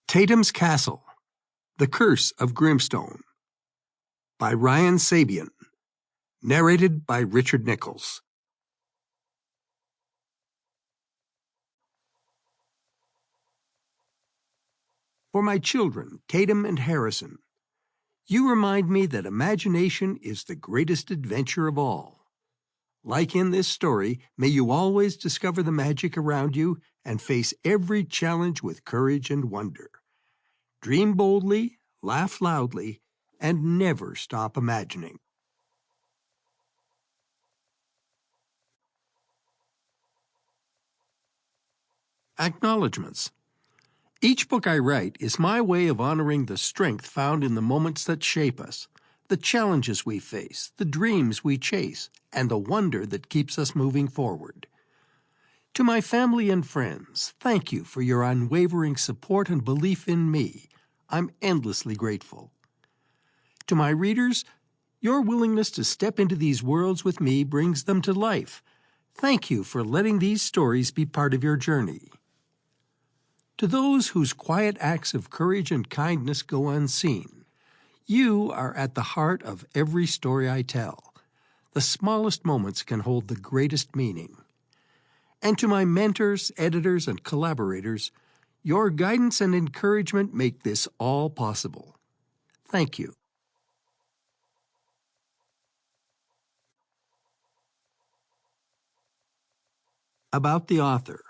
Tatum's Castle, The Curse of Grimstone, by Sabean, narrated by Richard Nichols. For my children, Tatum and Harrison, you remind me that imagination is the greatest adventure of all. Like in this story, may you always discover the magic around you and face every challenge with courage and wonder. Dream boldly, laugh loudly, and never stop imagining. Acknowledgements. Each book I write is my way of honoring the strength found in the moments that shape us, the challenges we face, the dreams we chase, and the wonder that keeps us moving forward. To my family and friends, thank you for your unwavering support and belief in me. I'm endlessly grateful. To my readers, your willingness to step into these worlds with me brings them to life. Thank you for letting these stories be part of your journey. To those whose quiet acts of courage and kindness go unseen, you are at the heart of every story I tell. The smallest moments can hold the greatest meaning. And to my mentors, editors, and collaborators, your guidance and encouragement make this all possible. Thank you. About the author.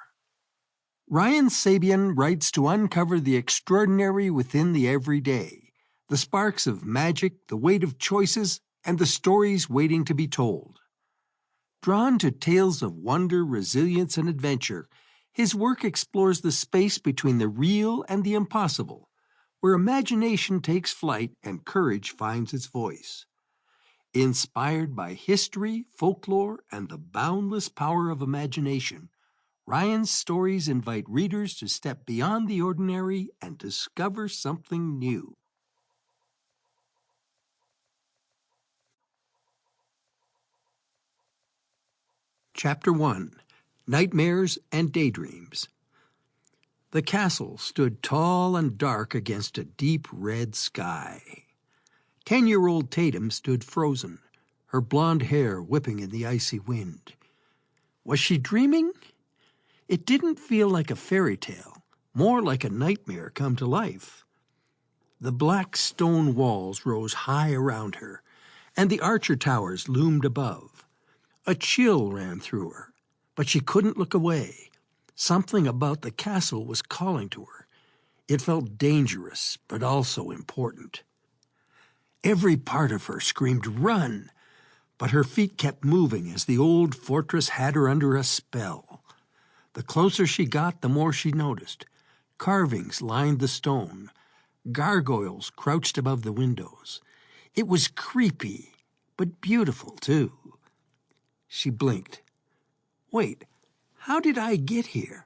Sabean writes to uncover the extraordinary within the everyday, the sparks of magic, the weight of choices, and the stories waiting to be told. Drawn to tales of wonder, resilience, and adventure, his work explores the space between the real and the impossible, where imagination takes flight and courage finds its voice. Inspired by history, folklore, and the boundless power of imagination, Ryan's stories invite readers to step beyond the ordinary and discover something new. Chapter 1. Nightmares and Daydreams. The castle stood tall and dark against a deep red sky. 10-year-old Tatum stood frozen, her blonde hair whipping in the icy wind. Was she dreaming? It didn't feel like a fairy tale, more like a nightmare come to life. The black stone walls rose high around her, and the archer towers loomed above. A chill ran through her, but she couldn't look away. Something about the castle was calling to her. It felt dangerous, but also important. Every part of her screamed, "Run!" but her feet kept moving as the old fortress had her under a spell. The closer she got, the more she noticed. Carvings lined the stone. Gargoyles crouched above the windows. It was creepy, but beautiful, too. She blinked. Wait, how did I get here?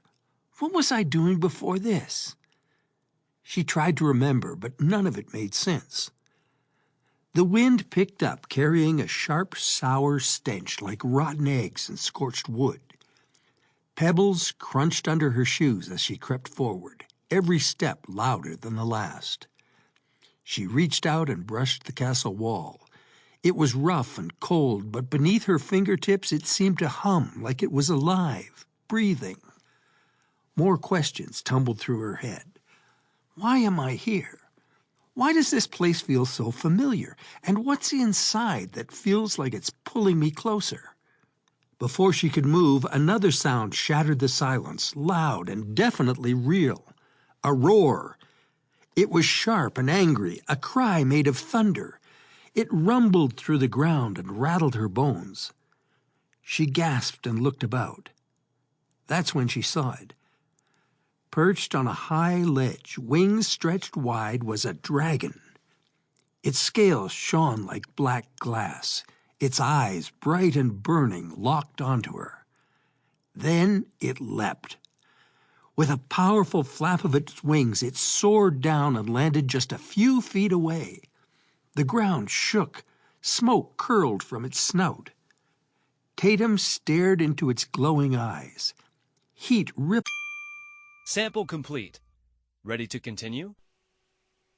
What was I doing before this? She tried to remember, but none of it made sense. The wind picked up, carrying a sharp, sour stench like rotten eggs and scorched wood. Pebbles crunched under her shoes as she crept forward, every step louder than the last. She reached out and brushed the castle wall. It was rough and cold, but beneath her fingertips it seemed to hum like it was alive, breathing. More questions tumbled through her head. Why am I here? Why does this place feel so familiar? And what's inside that feels like it's pulling me closer? Before she could move, another sound shattered the silence, loud and definitely real. A roar. It was sharp and angry, a cry made of thunder. It rumbled through the ground and rattled her bones. She gasped and looked about. That's when she saw it. Perched on a high ledge, wings stretched wide, was a dragon. Its scales shone like black glass. Its eyes, bright and burning, locked onto her. Then it leapt. With a powerful flap of its wings, it soared down and landed just a few feet away. The ground shook. Smoke curled from its snout. Tatum stared into its glowing eyes. Heat ripped. Sample complete. Ready to continue?